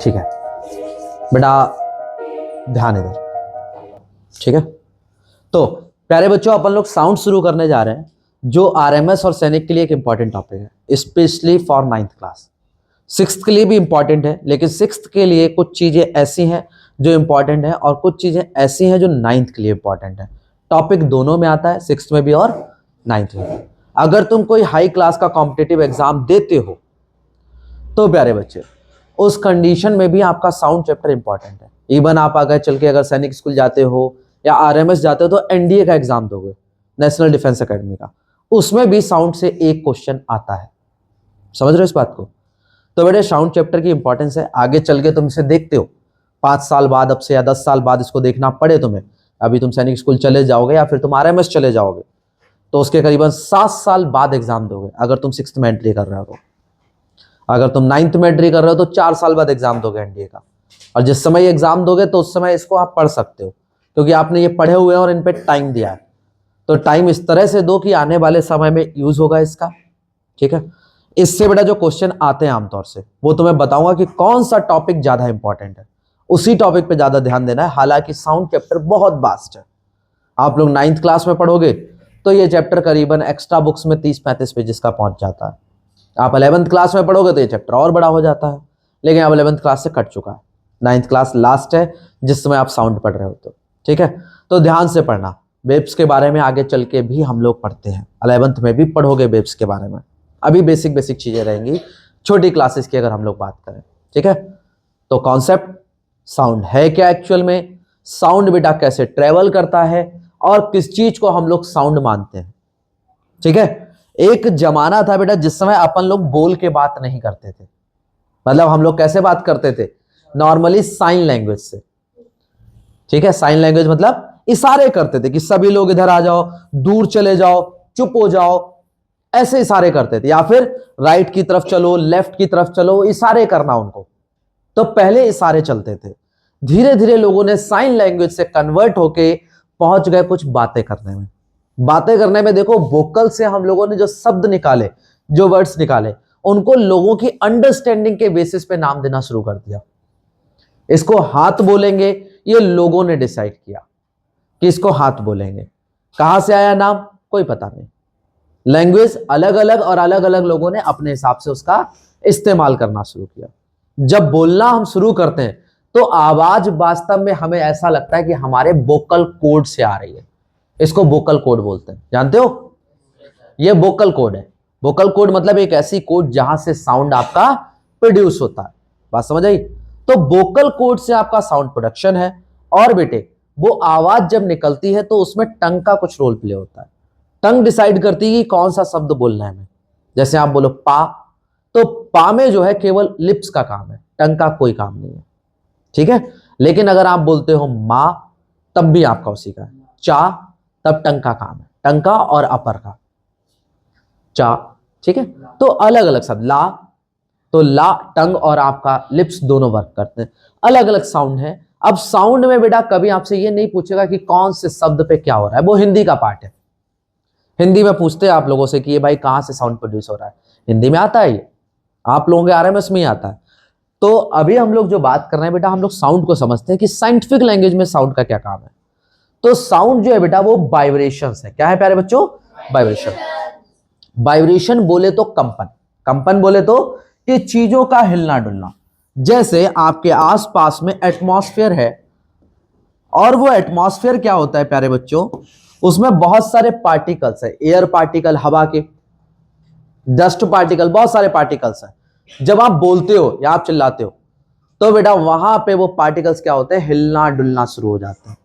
ठीक है बेटा, ध्यान इधर। ठीक है, तो प्यारे बच्चों अपन लोग साउंड शुरू करने जा रहे हैं, जो आरएमएस और सैनिक के लिए एक इंपॉर्टेंट टॉपिक है, specially for 9th class. 6th के लिए भी इंपॉर्टेंट है, लेकिन 6th के लिए कुछ चीजें ऐसी हैं जो इंपॉर्टेंट है और कुछ चीजें ऐसी हैं जो 9th के लिए इंपॉर्टेंट है। टॉपिक दोनों में आता है, 6th में भी और 9th में भी। अगर तुम कोई हाई क्लास का कॉम्पिटिटिव एग्जाम देते हो तो प्यारे बच्चे उस कंडीशन में भी आपका साउंड चैप्टर इंपॉर्टेंट है। इवन आप आगे चल के अगर सैनिक स्कूल जाते हो या आरएमएस जाते हो तो एनडीए का एग्जाम दोगे, नेशनल डिफेंस एकेडमी का, उसमें भी साउंड से एक क्वेश्चन आता है। समझ रहे हो इस बात को? तो बेटे साउंड चैप्टर की इंपॉर्टेंस है। आगे चल के तुम इसे देखते हो 5 साल बाद अब से या 10 साल बाद इसको देखना पड़े तुम्हें, अभी तुम सैनिक स्कूल चले जाओगे या फिर तुम आरएमएस चले जाओगे तो उसके करीबन 7 साल बाद एग्जाम दोगे। अगर तुम 6th में एंट्री कर रहे हो तो, अगर तुम 9th में एंट्री कर रहे हो तो 4 साल बाद एग्जाम दोगे एनडीए का। और जिस समय एग्जाम दोगे तो उस समय इसको आप पढ़ सकते हो, क्योंकि आपने ये पढ़े हुए हैं और इन पे टाइम दिया है। तो टाइम इस तरह से दो कि आने वाले समय में यूज होगा इसका। ठीक है, इससे बड़ा जो क्वेश्चन आते हैं आमतौर से वो तुम्हें बताऊंगा कि कौन सा टॉपिक ज्यादा इंपॉर्टेंट है, उसी टॉपिक पे ज्यादा ध्यान देना है। हालांकि साउंड चैप्टर बहुत वास्ट है। आप लोग 9th क्लास में पढ़ोगे तो ये चैप्टर करीबन एक्स्ट्रा बुक्स में 30-35 पेजेस का पहुंच जाता है। आप 11th क्लास में पढ़ोगे तो ये चैप्टर और बड़ा हो जाता है, लेकिन अब 11th क्लास से कट चुका है। 9th क्लास लास्ट है जिस समय आप साउंड पढ़ रहे हो तो ठीक है, तो ध्यान से पढ़ना। वेब्स के बारे में आगे चल के भी हम लोग पढ़ते हैं, 11th में भी पढ़ोगे वेब्स के बारे में। अभी बेसिक चीजें रहेंगी छोटी क्लासेस की अगर हम लोग बात करें। ठीक है, तो कॉन्सेप्ट साउंड है क्या एक्चुअल में, साउंड बेटा कैसे ट्रेवल करता है और किस चीज को हम लोग साउंड मानते हैं। ठीक है, एक जमाना था बेटा जिस समय अपन लोग बोल के बात नहीं करते थे, मतलब हम लोग कैसे बात करते थे, नॉर्मली साइन लैंग्वेज से। ठीक है, साइन लैंग्वेज मतलब इशारे करते थे कि सभी लोग इधर आ जाओ, दूर चले जाओ, चुप हो जाओ, ऐसे इशारे करते थे, या फिर राइट की तरफ चलो, लेफ्ट की तरफ चलो, इशारे करना उनको। तो पहले इशारे चलते थे। धीरे धीरे लोगों ने साइन लैंग्वेज से कन्वर्ट होके पहुंच गए कुछ बातें करने में। बातें करने में देखो, वोकल से हम लोगों ने जो शब्द निकाले, जो वर्ड्स निकाले, उनको लोगों की अंडरस्टैंडिंग के बेसिस पे नाम देना शुरू कर दिया। इसको हाथ बोलेंगे, ये लोगों ने डिसाइड किया कि इसको हाथ बोलेंगे। कहां से आया नाम कोई पता नहीं। लैंग्वेज अलग अलग और अलग अलग लोगों ने अपने हिसाब से उसका इस्तेमाल करना शुरू किया। जब बोलना हम शुरू करते हैं तो आवाज वास्तव में हमें ऐसा लगता है कि हमारे वोकल कोड से आ रही है। इसको वोकल कोड बोलते हैं, जानते हो? ये वोकल कोड है। वोकल कोड मतलब एक ऐसी कोड जहां से साउंड आपका प्रोड्यूस होता है। बात समझ आई? तो वोकल कोड से आपका साउंड प्रोडक्शन है। और बेटे वो आवाज जब निकलती है तो उसमें टंग का कुछ रोल प्ले होता है। टंग डिसाइड करती है कि कौन सा शब्द बोलना है हमें। जैसे आप बोलो पा, तो पा में जो है केवल लिप्स का काम है, टंग का कोई काम नहीं है। ठीक है, लेकिन अगर आप बोलते हो मां, तब भी आपका उसी का है। चा, तब टंग का काम है, टंग का और अपर का, चा। ठीक है, तो अलग अलग शब्द, ला, तो ला टंग और आपका लिप्स दोनों वर्क करते हैं। अलग अलग साउंड है। अब साउंड में बेटा कभी आपसे ये नहीं पूछेगा कि कौन से शब्द पे क्या हो रहा है, वो हिंदी का पार्ट है। हिंदी में पूछते हैं आप लोगों से कि ये भाई कहां से साउंड प्रोड्यूस हो रहा है, हिंदी में आता है ये, आप लोगों के आरएमएस में ही आता है। तो अभी हम लोग जो बात कर रहे हैं बेटा, हम लोग साउंड को समझते हैं कि साइंटिफिक लैंग्वेज में साउंड का क्या काम है। तो साउंड जो है बेटा वो वाइब्रेशंस है। क्या है प्यारे बच्चों? वाइब्रेशन। वाइब्रेशन बोले तो कंपन, कंपन बोले तो कि चीजों का हिलना डुलना। जैसे आपके आसपास में एटमॉस्फेयर है, और वो एटमॉस्फेयर क्या होता है प्यारे बच्चों, उसमें बहुत सारे पार्टिकल्स है, एयर पार्टिकल, हवा के, डस्ट पार्टिकल, बहुत सारे पार्टिकल्स हैं। जब आप बोलते हो या आप चिल्लाते हो तो बेटा वहां पे वो पार्टिकल्स क्या होते हैं, हिलना डुलना शुरू हो जाते हैं।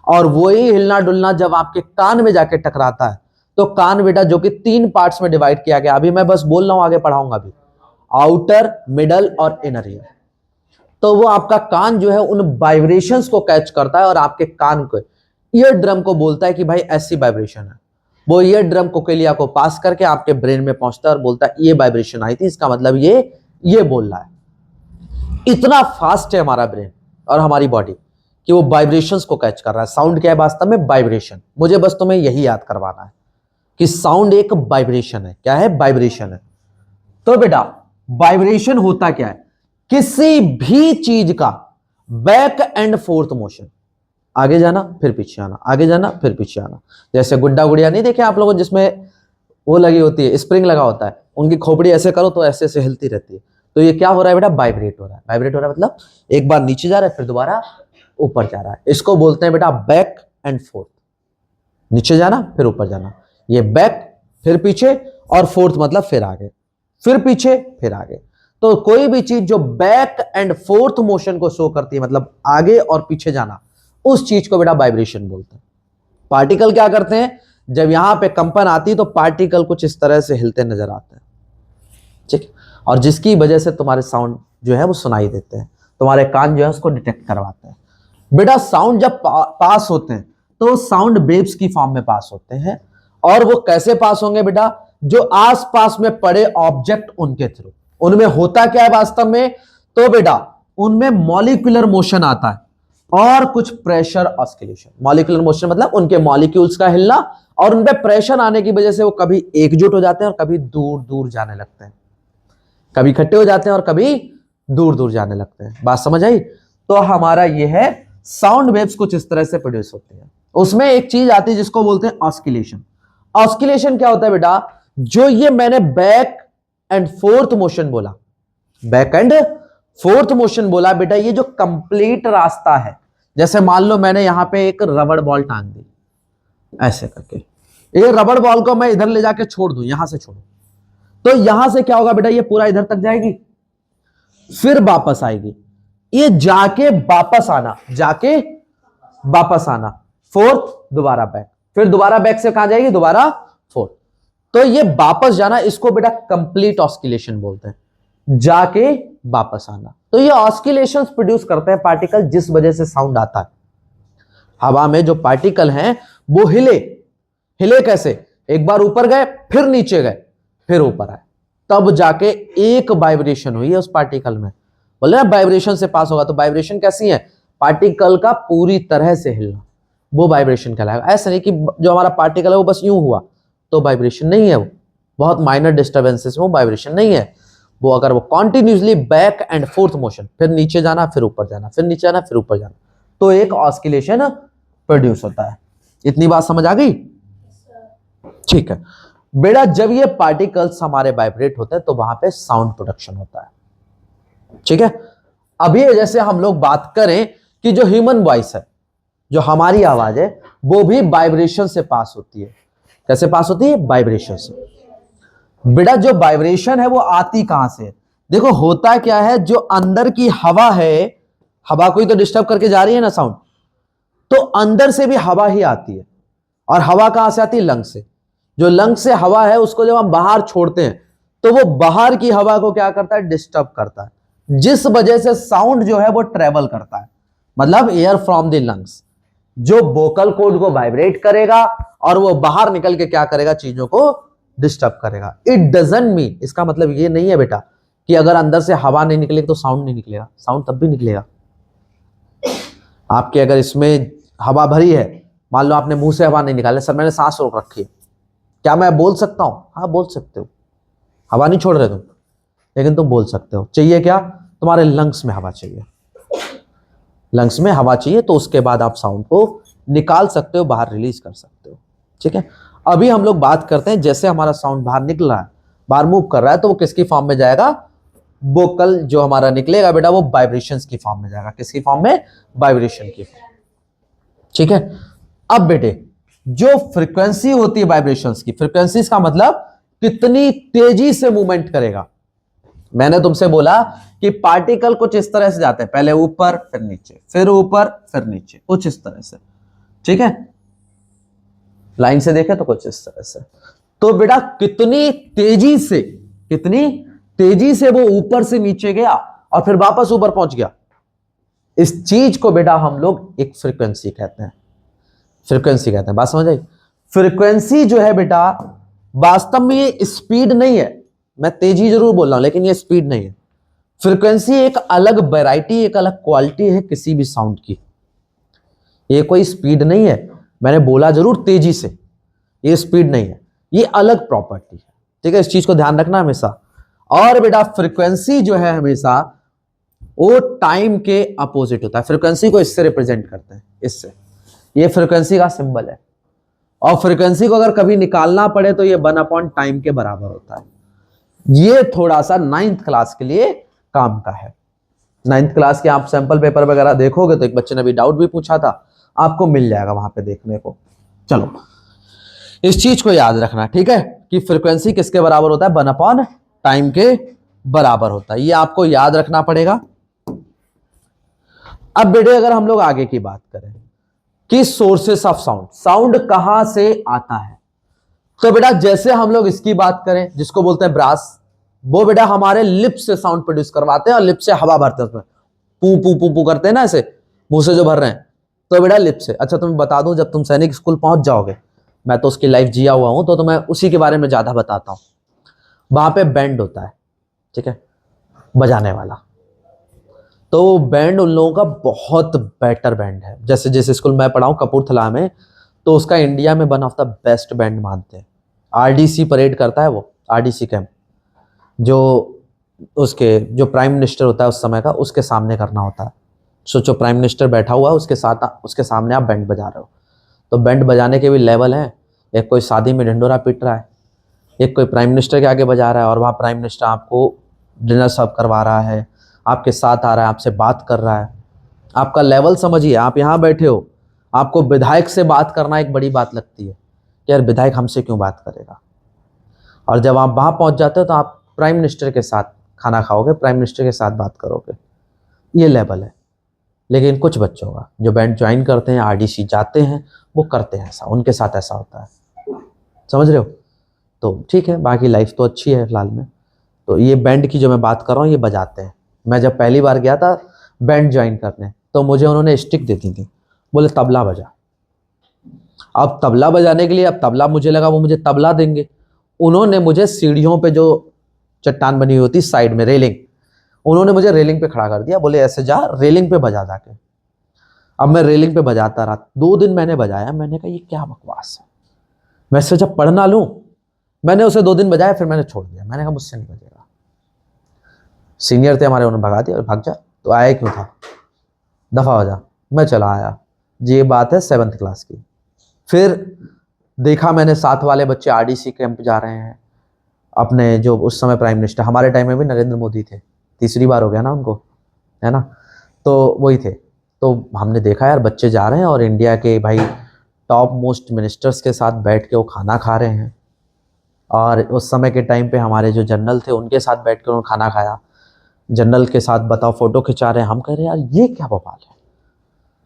और वही हिलना डुलना जब आपके कान में जाके टकराता है तो कान बेटा, जो कि 3 पार्ट्स में डिवाइड किया गया, अभी मैं बस बोल रहा हूं, आगे पढ़ाऊंगा भी, आउटर, मिडल और इनर ईयर। तो वो आपका कान जो है उन वाइब्रेशंस को कैच करता है और आपके कान को, ईयर ड्रम को बोलता है कि भाई ऐसी वाइब्रेशन है। वो ईयर ड्रम कोकेलिया को पास करके आपके ब्रेन में पहुंचता है और बोलता है ये वाइब्रेशन आई थी, इसका मतलब ये बोल रहा है। इतना फास्ट है हमारा ब्रेन और हमारी बॉडी कि वो वाइब्रेशंस को कैच कर रहा है। साउंड क्या है वास्तव में? वाइब्रेशन। मुझे बस तुम्हें यही याद करवाना है कि साउंड एक वाइब्रेशन है। क्या है? वाइब्रेशन है। तो बेटा वाइब्रेशन होता क्या है किसी भी चीज का बैक एंड फोर्थ मोशन, आगे जाना फिर पीछे आना, आगे जाना फिर पीछे आना। जैसे गुड्डा गुड़िया नहीं देखे आप लोगों, जिसमें वो लगी होती है, स्प्रिंग लगा होता है, उनकी खोपड़ी ऐसे करो तो ऐसे ऐसे हिलती रहती है। तो ये क्या हो रहा है बेटा, वाइब्रेट हो रहा है। वाइब्रेट हो रहा है मतलब एक बार नीचे जा रहा है फिर दोबारा ऊपर जा रहा है। इसको बोलते हैं बेटा बैक एंड फोर्थ, नीचे जाना फिर ऊपर जाना। ये बैक फिर पीछे, और फोर्थ मतलब फिर आगे, फिर पीछे फिर आगे। तो कोई भी चीज जो बैक एंड फोर्थ मोशन को शो करती है, मतलब आगे और पीछे जाना, उस चीज को बेटा वाइब्रेशन बोलते हैं। पार्टिकल क्या करते हैं, जब यहां पे कंपन आती है तो पार्टिकल कुछ इस तरह से हिलते नजर आते हैं, ठीक, और जिसकी वजह से तुम्हारे साउंड जो है वो सुनाई देते हैं, तुम्हारे कान जो है उसको डिटेक्ट करवाते हैं। बेटा साउंड जब पास होते हैं तो साउंड वेव्स की फॉर्म में पास होते हैं। और वो कैसे पास होंगे बेटा, जो आसपास में पड़े ऑब्जेक्ट उनके थ्रू। उनमें होता क्या है वास्तव में, तो बेटा उनमें मॉलिक्यूलर मोशन आता है और कुछ प्रेशर ऑस्किलेशन। मॉलिक्यूलर मोशन मतलब उनके मॉलिक्यूल्स का हिलना, और उनपे प्रेशर आने की वजह से वो कभी एकजुट हो जाते हैं और कभी दूर दूर जाने लगते हैं, कभी इकट्ठे हो जाते हैं और कभी दूर दूर जाने लगते हैं। बात समझ आई? तो हमारा ये है साउंड वेव्स कुछ इस तरह से प्रोड्यूस होते हैं। उसमें एक चीज आती है जिसको बोलते हैं ऑस्किलेशन। ऑस्किलेशन क्या होता है बेटा, जो ये मैंने बैक एंड फोर्थ मोशन बोला, बैक एंड फोर्थ मोशन बोला बेटा, ये जो कंप्लीट रास्ता है, जैसे मान लो मैंने यहां पे एक रबड़ बॉल टांग दी ऐसे करके, ये रबड़ बॉल को मैं इधर ले जाके छोड़ दूं, यहां से छोड़ू, तो यहां से क्या होगा बेटा, ये पूरा इधर तक जाएगी फिर वापस आएगी, ये जाके वापस आना, जाके वापस आना, फोर्थ दोबारा बैक, फिर दोबारा बैक से कहां जाएगी, दोबारा फोर्थ। तो ये वापस जाना, इसको बेटा कंप्लीट ऑस्किलेशन बोलते हैं, जाके वापस आना। तो ये ऑस्किलेशंस प्रोड्यूस करते हैं पार्टिकल, जिस वजह से साउंड आता है। हवा में जो पार्टिकल हैं वो हिले, हिले कैसे, एक बार ऊपर गए फिर नीचे गए फिर ऊपर आए, तब जाके एक वाइब्रेशन हुई है उस पार्टिकल में। बोले ना वाइब्रेशन से पास होगा, तो वाइब्रेशन कैसी है, पार्टिकल का पूरी तरह से हिलना, वो वाइब्रेशन कहलाएगा। ऐसा नहीं कि जो हमारा पार्टिकल है वो बस यूं हुआ तो वाइब्रेशन नहीं है, वो बहुत माइनर डिस्टर्बेंसेस में वो वाइब्रेशन नहीं है। वो अगर वो continuously back and fourth motion, फिर नीचे जाना फिर ऊपर जाना, फिर नीचे जाना फिर ऊपर जाना, तो एक ऑस्किलेशन प्रोड्यूस होता है। इतनी बात समझ आ गई? ठीक है बेटा, जब ये पार्टिकल्स हमारे वाइब्रेट होते हैं तो वहां पे साउंड प्रोडक्शन होता है, ठीक है। अभी जैसे हम लोग बात करें कि जो ह्यूमन वॉइस है, जो हमारी आवाज है, वो भी वाइब्रेशन से पास होती है। कैसे पास होती है, वाइब्रेशन से। बेटा जो वाइब्रेशन है वो आती कहां से, देखो होता क्या है, जो अंदर की हवा है, हवा को ही तो डिस्टर्ब करके जा रही है ना साउंड, तो अंदर से भी हवा ही आती है। और हवा कहां से आती है, लंग से। जो लंग से हवा है उसको जब हम बाहर छोड़ते हैं तो वो बाहर की हवा को क्या करता है, डिस्टर्ब करता है, जिस वजह से साउंड जो है वो ट्रेवल करता है, मतलब एयर फ्रॉम द लंग्स, जो वोकल कॉर्ड को वाइब्रेट करेगा और वो बाहर निकल के क्या करेगा, चीजों को डिस्टर्ब करेगा। इट डजंट मीन, इसका मतलब ये नहीं है बेटा कि अगर अंदर से हवा नहीं निकलेगी तो साउंड नहीं निकलेगा, साउंड तब भी निकलेगा। आपके अगर इसमें हवा भरी है, मान लो आपने मुंह से हवा नहीं निकाले, सर मैंने सांस रोक रखी है, क्या मैं बोल सकता हूं? हाँ बोल सकते हो, हवा नहीं छोड़ रहे तुम, लेकिन तुम बोल सकते हो। चाहिए क्या, तुम्हारे लंग्स में हवा चाहिए, लंग्स में हवा चाहिए, तो उसके बाद आप साउंड को निकाल सकते हो, बाहर रिलीज कर सकते हो, ठीक है। अभी हम लोग बात करते हैं, जैसे हमारा साउंड बाहर निकल रहा है, बाहर मूव कर रहा है, तो वो किसकी फॉर्म में जाएगा, वोकल जो हमारा निकलेगा बेटा वो वाइब्रेशंस की फॉर्म में जाएगा। किसकी फॉर्म में, वाइब्रेशन की फॉर्म, ठीक है। अब बेटे जो फ्रीक्वेंसी होती है वाइब्रेशंस की, फ्रीक्वेंसीज का मतलब कितनी तेजी से मूवमेंट करेगा। मैंने तुमसे बोला कि पार्टिकल कुछ इस तरह से जाते हैं, पहले ऊपर फिर नीचे, फिर ऊपर फिर नीचे, कुछ इस तरह से, ठीक है। लाइन से देखे तो कुछ इस तरह से। तो बेटा कितनी तेजी से वो ऊपर से नीचे गया और फिर वापस ऊपर पहुंच गया, इस चीज को बेटा हम लोग एक फ्रीक्वेंसी कहते हैं, फ्रीक्वेंसी कहते हैं। बात समझ आई? फ्रीक्वेंसी जो है बेटा वास्तव में ये स्पीड नहीं है, मैं तेजी जरूर बोल रहा हूं लेकिन ये स्पीड नहीं है। फ्रीक्वेंसी एक अलग वैरायटी, एक अलग क्वालिटी है किसी भी साउंड की, ये कोई स्पीड नहीं है। मैंने बोला जरूर तेजी से, ये स्पीड नहीं है, ये अलग प्रॉपर्टी है, ठीक है। इस चीज को ध्यान रखना हमेशा। और बेटा फ्रीक्वेंसी जो है हमेशा वो टाइम के अपोजिट होता है। फ्रीक्वेंसी को इससे रिप्रेजेंट करते हैं, इससे। ये फ्रीक्वेंसी का सिंबल है, और फ्रीक्वेंसी को अगर कभी निकालना पड़े तो ये 1 टाइम के बराबर होता है। ये थोड़ा सा 9th क्लास के लिए काम का है। 9th क्लास के आप सैंपल पेपर वगैरह देखोगे तो एक बच्चे ने अभी डाउट भी पूछा था, आपको मिल जाएगा वहां पे देखने को। चलो इस चीज को याद रखना, ठीक है, कि फ्रीक्वेंसी किसके बराबर होता है, 1 टाइम के बराबर होता है। ये आपको याद रखना पड़ेगा। अब बेटे अगर हम लोग आगे की बात करें कि सोर्सेस ऑफ साउंड, साउंड कहां से आता है, तो बेटा जैसे हम लोग इसकी बात करें जिसको बोलते हैं ब्रास, वो बेटा हमारे लिप से साउंड प्रोड्यूस करवाते हैं और लिप से हवा भरते हैं, उसमें पू पू पू पू करते हैं ना, ऐसे मुंह से जो भर रहे हैं, तो बेटा लिप से। अच्छा तुम्हें बता दूं, जब तुम सैनिक स्कूल पहुंच जाओगे, मैं तो उसकी लाइफ जिया हुआ हूं तो मैं उसी के बारे में ज्यादा बताता हूं। वहां पे बैंड होता है, ठीक है, बजाने वाला। तो बैंड उन लोगों का बहुत बेटर बैंड है। जैसे जैसे स्कूल मैं पढ़ा हूं कपूरथला में, तो उसका इंडिया में 1 ऑफ द बेस्ट बैंड मानते हैं। आरडीसी परेड करता है वो, आरडीसी कैंप, जो उसके जो प्राइम मिनिस्टर होता है उस समय का, उसके सामने करना होता है। सोचो प्राइम मिनिस्टर बैठा हुआ है, उसके साथ उसके सामने आप बैंड बजा रहे हो। तो बैंड बजाने के भी लेवल हैं, एक कोई शादी में ढिंडोरा पीट रहा है, एक कोई प्राइम मिनिस्टर के आगे बजा रहा है, और वहाँ प्राइम मिनिस्टर आपको डिनर सर्व करवा रहा है, आपके साथ आ रहा है, आपसे बात कर रहा है। आपका लेवल समझिए, आप यहाँ बैठे हो, आपको विधायक से बात करना एक बड़ी बात लगती है कि यार विधायक हमसे क्यों बात करेगा, और जब आप वहाँ पहुँच जाते हो तो आप प्राइम मिनिस्टर के साथ खाना खाओगे, प्राइम मिनिस्टर के साथ बात करोगे। ये लेवल है। लेकिन कुछ बच्चों का जो बैंड ज्वाइन करते हैं, आरडीसी जाते हैं, वो करते हैं ऐसा, उनके साथ ऐसा होता है, समझ रहे हो। तो ठीक है, बाकी लाइफ तो अच्छी है फिलहाल में। तो ये बैंड की जो मैं बात कर रहा हूँ ये बजाते हैं। मैं जब पहली बार गया था बैंड ज्वाइन करने, तो मुझे उन्होंने स्टिक दे दी थी, बोले तबला बजा। अब तबला बजाने के लिए, अब तबला मुझे लगा वो मुझे तबला देंगे। उन्होंने मुझे सीढ़ियों पे जो चट्टान बनी हुई होती साइड में रेलिंग, उन्होंने मुझे रेलिंग पे खड़ा कर दिया, बोले ऐसे जा रेलिंग पे बजा जाके। अब मैं रेलिंग पे बजाता रहा, 2 दिन मैंने बजाया। मैंने कहा ये क्या बकवास है, मैं इससे जब पढ़ ना लूं। मैंने उसे 2 दिन बजाया, फिर मैंने छोड़ दिया। मैंने कहा मुझसे नहीं बजेगा। सीनियर थे हमारे, उन्होंने भगा दिया, भाग जा। तो आया क्यों था, दफा हो जा। मैं चला आया। ये बात है 7th क्लास की। फिर देखा मैंने साथ वाले बच्चे आरडीसी कैंप जा रहे हैं, अपने जो उस समय प्राइम मिनिस्टर, हमारे टाइम में भी नरेंद्र मोदी थे, 3री बार हो गया ना उनको, है ना, तो वही थे। तो हमने देखा यार बच्चे जा रहे हैं और इंडिया के भाई टॉप मोस्ट मिनिस्टर्स के साथ बैठ के वो खाना खा रहे हैं। और उस समय के टाइम पे हमारे जो जनरल थे उनके साथ बैठ कर उन्होंने खाना खाया, जनरल के साथ बताओ फोटो खिंचा रहे हैं। हम कह रहे हैं यार ये क्या बवाल है।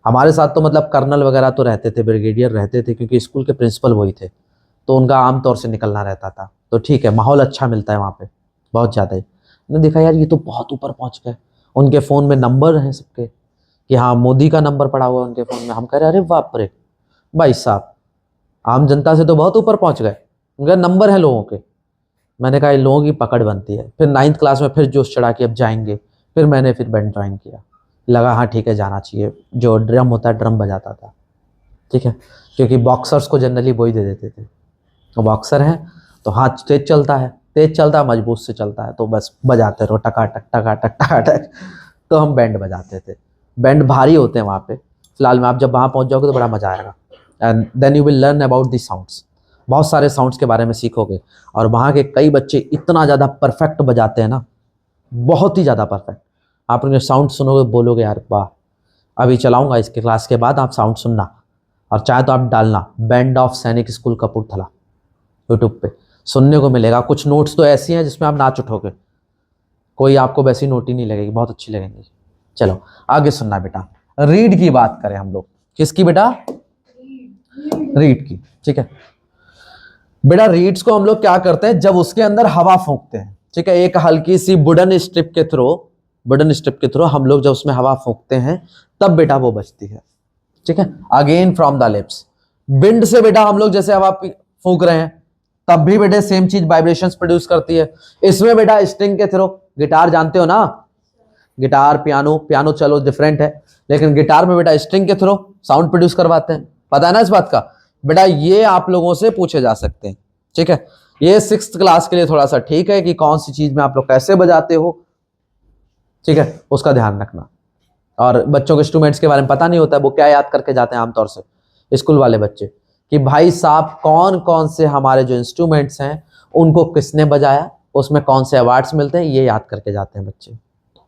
हमारे साथ तो मतलब कर्नल वगैरह तो रहते थे, ब्रिगेडियर रहते थे, क्योंकि स्कूल के प्रिंसिपल वही थे, तो उनका आमतौर से निकलना रहता था। तो ठीक है, माहौल अच्छा मिलता है वहाँ पे, बहुत ज़्यादा ही। मैंने देखा यार ये तो बहुत ऊपर पहुँच गए, उनके फ़ोन में नंबर हैं सबके, कि हाँ मोदी का नंबर पड़ा हुआ है उनके फ़ोन में। हम कह रहे अरे बाप रे भाई साहब, आम जनता से तो बहुत ऊपर पहुँच गए, उनका नंबर है लोगों के। मैंने कहा इन लोगों की पकड़ बनती है। फिर 9th क्लास में फिर जोश चढ़ा के अब जाएंगे, फिर मैंने फिर बैंड ज्वाइन किया। लगा हाँ ठीक है जाना चाहिए। जो ड्रम होता है ड्रम बजाता था, ठीक है, क्योंकि बॉक्सर्स को जनरली वही दे देते थे। तो बॉक्सर हैं तो हाथ तेज चलता है, तेज चलता है, मजबूत से चलता है, तो बस बजाते रहो टकाटक टकाटक टकाटक। तो हम बैंड बजाते थे। बैंड भारी होते हैं वहाँ पे। फिलहाल में आप जब वहाँ पहुँच जाओगे तो बड़ा मज़ा आएगा, and then you will learn about the sounds. बहुत सारे साउंड्स के बारे में सीखोगे। और वहाँ के कई बच्चे इतना ज़्यादा परफेक्ट बजाते हैं ना, बहुत ही ज़्यादा परफेक्ट। आप उनके साउंड सुनोगे बोलोगे यार वाह। अभी चलाऊंगा इसके क्लास के बाद, आप साउंड सुनना, और चाहे तो आप डालना बैंड ऑफ सैनिक स्कूल कपूरथला यूट्यूब पे, सुनने को मिलेगा। कुछ नोट्स तो ऐसी हैं जिसमें आप नाच उठोगे, कोई आपको वैसी नोट ही नहीं लगेगी, बहुत अच्छी लगेंगी। चलो आगे सुनना बेटा। रीड की बात करें हम लोग, किसकी बेटा, रीड की, ठीक है बेटा। रीड्स को हम लोग क्या करते हैं, जब उसके अंदर हवा फूंकते हैं, ठीक है, एक हल्की सी वुडन स्ट्रिप के थ्रू हम लोग जब उसमें हवा फूंकते हैं तब बेटा वो बजती है, ठीक है। Again from the lips, wind से बेटा हम लोग जैसे हवा फूंक रहे हैं तब भी बेटा सेम चीज वाइब्रेशंस प्रोड्यूस करती है। इसमें बेटा स्ट्रिंग के थ्रू, गिटार जानते हो ना, गिटार पियानो चलो डिफरेंट है, लेकिन गिटार में बेटा स्ट्रिंग के थ्रू साउंड प्रोड्यूस करवाते हैं, पता है ना इस बात का बेटा। ये आप लोगों से पूछे जा सकते हैं, ठीक है। ये 6th क्लास के लिए थोड़ा सा ठीक है कि कौन सी चीज में आप लोग कैसे बजाते हो, ठीक है, उसका ध्यान रखना। और बच्चों के इंस्ट्रूमेंट्स के बारे में पता नहीं होता है, वो क्या याद करके जाते हैं आमतौर से स्कूल वाले बच्चे कि भाई साहब कौन कौन से हमारे जो इंस्ट्रूमेंट्स हैं उनको किसने बजाया, उसमें कौन से अवार्ड्स मिलते हैं, ये याद करके जाते हैं बच्चे।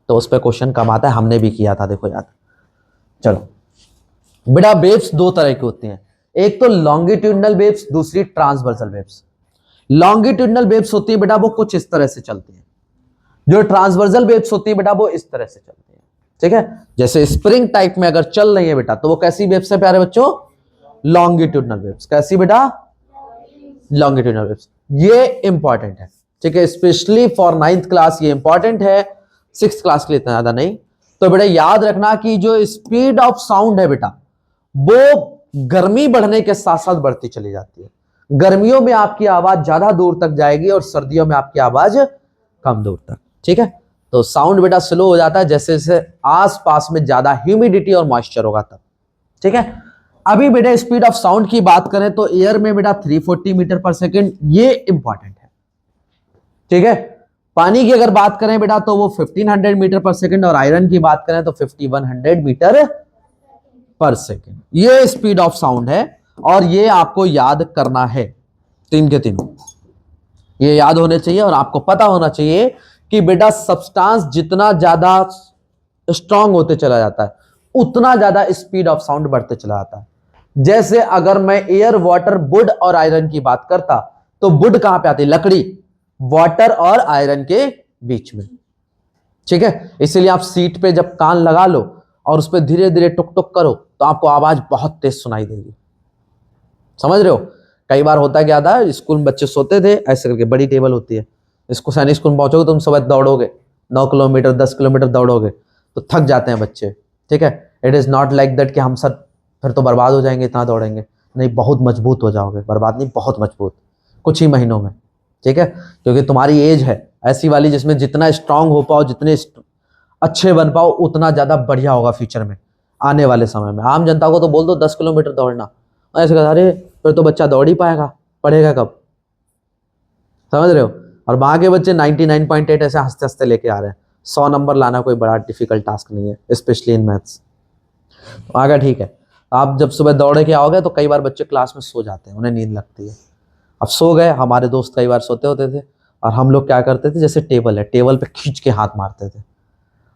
तो उस पर क्वेश्चन कम आता है, हमने भी किया था, देखो याद। चलो बेटा, वेव्स दो तरह की होती हैं, एक तो लॉन्गिट्यूडनल वेव्स, दूसरी ट्रांसवर्सल वेव्स। लॉन्गिट्यूडनल वेव्स होती है बेटा वो कुछ इस तरह से चलती हैं, जो ट्रांसवर्सल वेव्स होती है बेटा वो इस तरह से चलती है। ठीक है, जैसे स्प्रिंग टाइप में अगर चल रही है बेटा तो वो कैसी वेव्स है प्यारे बच्चों, लॉन्गिट्यूडनल वेव्स। कैसी बेटा, लॉन्गिट्यूडनल वेव्स। ये इंपॉर्टेंट है, ठीक है, स्पेशली फॉर 9th क्लास ये इंपॉर्टेंट है, 6th क्लास के लिए इतना ज्यादा नहीं। तो बेटा याद रखना कि जो स्पीड ऑफ साउंड है बेटा वो गर्मी बढ़ने के साथ साथ बढ़ती चली जाती है। गर्मियों में आपकी आवाज ज्यादा दूर तक जाएगी और सर्दियों में आपकी आवाज कम दूर तक। ठीक है, तो साउंड बेटा स्लो हो जाता है जैसे जैसे आसपास में ज्यादा ह्यूमिडिटी और मॉइस्चर होगा तब। ठीक है, अभी बेटा स्पीड ऑफ साउंड की बात करें तो एयर में बेटा 340 मीटर पर सेकेंड, ये इंपॉर्टेंट है। ठीक है, पानी की अगर बात करें बेटा तो वो 1500 मीटर पर सेकेंड, और आयरन की बात करें तो 5100 मीटर पर सेकेंड। ये स्पीड ऑफ साउंड है और ये आपको याद करना है, तीन के तीनों ये याद होने चाहिए। और आपको पता होना चाहिए कि बेटा सब्सटेंस जितना ज्यादा स्ट्रांग होते चला जाता है उतना ज्यादा स्पीड ऑफ साउंड बढ़ते चला जाता है। जैसे अगर मैं एयर, वाटर, वुड और आयरन की बात करता तो वुड कहां पे आती है, लकड़ी, वाटर और आयरन के बीच में। ठीक है, इसलिए आप सीट पे जब कान लगा लो और उस पर धीरे धीरे टुक टुक करो तो आपको आवाज बहुत तेज सुनाई देगी। समझ रहे हो, कई बार होता क्या था, स्कूल में बच्चे सोते थे ऐसे करके, बड़ी टेबल होती है, इसको सैनिक स्कूल में पहुंचोगे तुम सुबह दौड़ोगे 9 किलोमीटर 10 किलोमीटर दौड़ोगे तो थक जाते हैं बच्चे। ठीक है, it is not like that कि हम सब फिर तो बर्बाद हो जाएंगे इतना दौड़ेंगे, नहीं, बहुत मजबूत हो जाओगे, बर्बाद नहीं, बहुत मजबूत कुछ ही महीनों में। ठीक है, क्योंकि तुम्हारी एज है ऐसी वाली जिसमें जितना स्ट्रांग हो पाओ, जितने अच्छे बन पाओ उतना ज्यादा बढ़िया होगा फ्यूचर में, आने वाले समय में। आम जनता को तो बोल दो 10 किलोमीटर दौड़ना, ऐसे कहता अरे फिर तो बच्चा दौड़ ही पाएगा, पढ़ेगा कब। समझ रहे हो, और वहां के बच्चे 99.8 ऐसे हंसते हंसते लेके आ रहे हैं। 100 नंबर लाना कोई बड़ा डिफिकल्ट टास्क नहीं है, स्पेशली इन मैथ्स। तो आगे ठीक है, आप जब सुबह दौड़े के आओगे तो कई बार बच्चे क्लास में सो जाते हैं, उन्हें नींद लगती है। अब सो गए, हमारे दोस्त कई बार सोते होते थे और हम लोग क्या करते थे, जैसे टेबल है, टेबल पे खींच के हाथ मारते थे।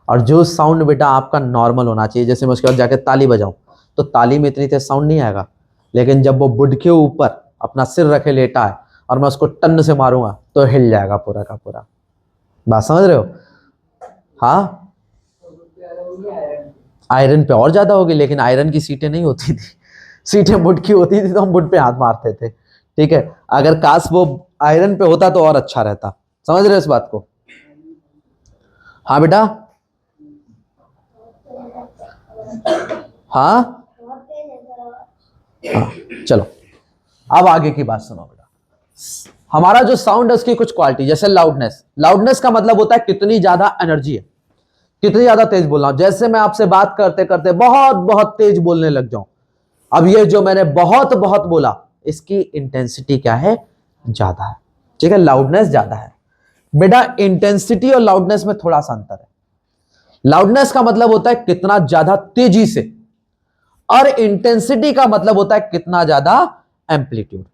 और जो साउंड बेटा आपका नॉर्मल होना चाहिए, जैसे मैं उसके बाद जाके ताली बजाऊं तो ताली में इतनी तेज साउंड नहीं आएगा, लेकिन जब वो वुड के ऊपर अपना सिर रखे लेटा है और मैं उसको टन से मारूंगा तो हिल जाएगा पूरा का पूरा। बात समझ रहे हो, हाँ, आयरन पे और ज्यादा होगी, लेकिन आयरन की सीटें नहीं होती थी, सीटें वुड की होती थी तो हम वुड पे हाथ मारते थे। ठीक है, अगर काश वो आयरन पे होता तो और अच्छा रहता। समझ रहे हो इस बात को, हाँ बेटा, हाँ हाँ, चलो अब आगे की बात सुनो बेटा। हमारा जो साउंड है उसकी कुछ क्वालिटी, जैसे लाउडनेस। लाउडनेस का मतलब होता है कितनी ज्यादा एनर्जी है, कितनी ज्यादा तेज बोलना। जैसे मैं आपसे बात करते करते बहुत बहुत तेज बोलने लग जाऊं, अब ये जो मैंने बहुत बहुत बोला इसकी इंटेंसिटी क्या है, ज्यादा है। ठीक है, लाउडनेस ज्यादा है बेटा। इंटेंसिटी और लाउडनेस में थोड़ा सा अंतर है। लाउडनेस का मतलब होता है कितना ज्यादा तेजी से, और इंटेंसिटी का मतलब होता है कितना ज्यादा एम्पलीट्यूड।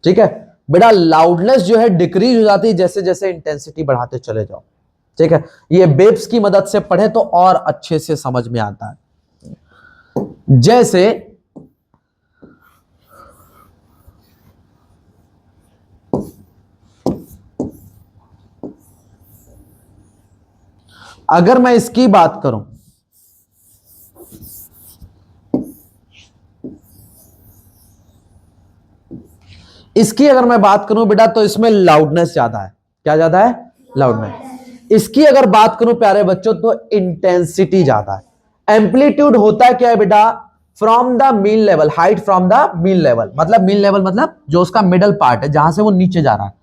ठीक है बेटा, लाउडनेस जो है डिक्रीज हो जाती है जैसे जैसे इंटेंसिटी बढ़ाते चले जाओ। ठीक है, ये बेब्स की मदद से पढ़े तो और अच्छे से समझ में आता है। जैसे अगर मैं इसकी बात करूं, इसकी अगर मैं बात करूं बेटा तो इसमें लाउडनेस ज्यादा है। क्या ज्यादा है, लाउडनेस। इसकी अगर बात करूं प्यारे बच्चों तो इंटेंसिटी ज्यादा है। एम्पलीट्यूड होता है क्या है बेटा, from the mean level, height from the mean level. मतलब मीन लेवल मतलब जो उसका मिडल पार्ट है जहां से वो नीचे जा रहा है,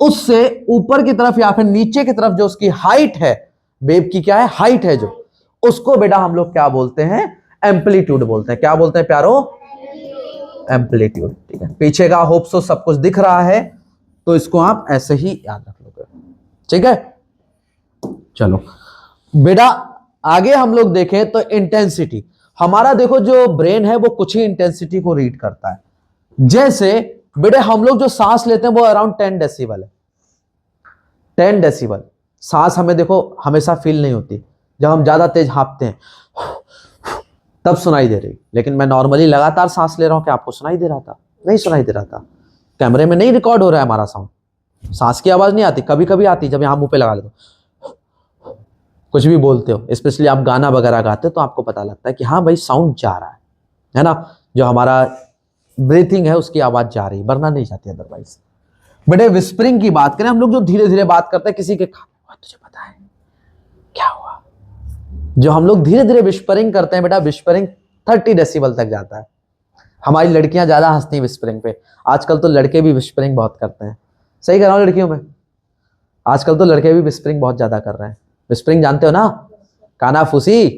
उससे ऊपर की तरफ या फिर नीचे की तरफ जो उसकी हाइट है, वेव की क्या है, हाइट है जो, उसको बेटा हम लोग क्या बोलते हैं, एम्पलीट्यूड बोलते हैं। क्या बोलते हैं प्यारो, एम्पलीट्यूड। ठीक है, पीछे का होप सो सब कुछ दिख रहा है तो इसको आप ऐसे ही याद रख लोगे। ठीक है, चलो बेटा आगे हम लोग देखें तो इंटेंसिटी, हमारा देखो जो ब्रेन है वो कुछ ही इंटेंसिटी को रीड करता है। जैसे बेटे हम लोग जो सांस लेते हैं वो अराउंड 10 डेसिबल है। 10 डेसिबल सांस हमें देखो हमेशा फील नहीं होती, जब हम ज्यादा तेज हाँफते हैं तब सुनाई दे रही, लेकिन मैं नॉर्मली लगातार सांस ले रहा हूं, क्या आपको सुनाई दे रहा था? नहीं सुनाई दे रहा था। कैमरे में नहीं रिकॉर्ड हो रहा है हमारा साउंड, सांस की आवाज नहीं आती, कभी कभी आती जब यहां मुंह पे लगा लेते हो, कुछ भी बोलते हो, स्पेशली आप गाना वगैरह गाते हो तो आपको पता लगता है कि हाँ भाई साउंड जा रहा है ना, जो हमारा ब्रीथिंग है उसकी आवाज जा रही, वरना नहीं जाती अदरवाइज। बेटे विस्परिंग की बात करें, हम लोग जो धीरे धीरे बात करते हैं किसी के तुझे पता है क्या हुआ, जो हम लोग धीरे धीरे विस्परिंग करते हैं बेटा, विस्परिंग 30 डेसिबल तक जाता है। हमारी लड़कियां ज्यादा हंसती हैं विस्परिंग पे, आजकल तो लड़के भी विस्परिंग बहुत करते हैं। सही कह रहा हूं लड़कियों में? आजकल तो लड़के भी विस्परिंग बहुत ज्यादा कर रहे हैं। विस्परिंग जानते हो ना, काना फूसी,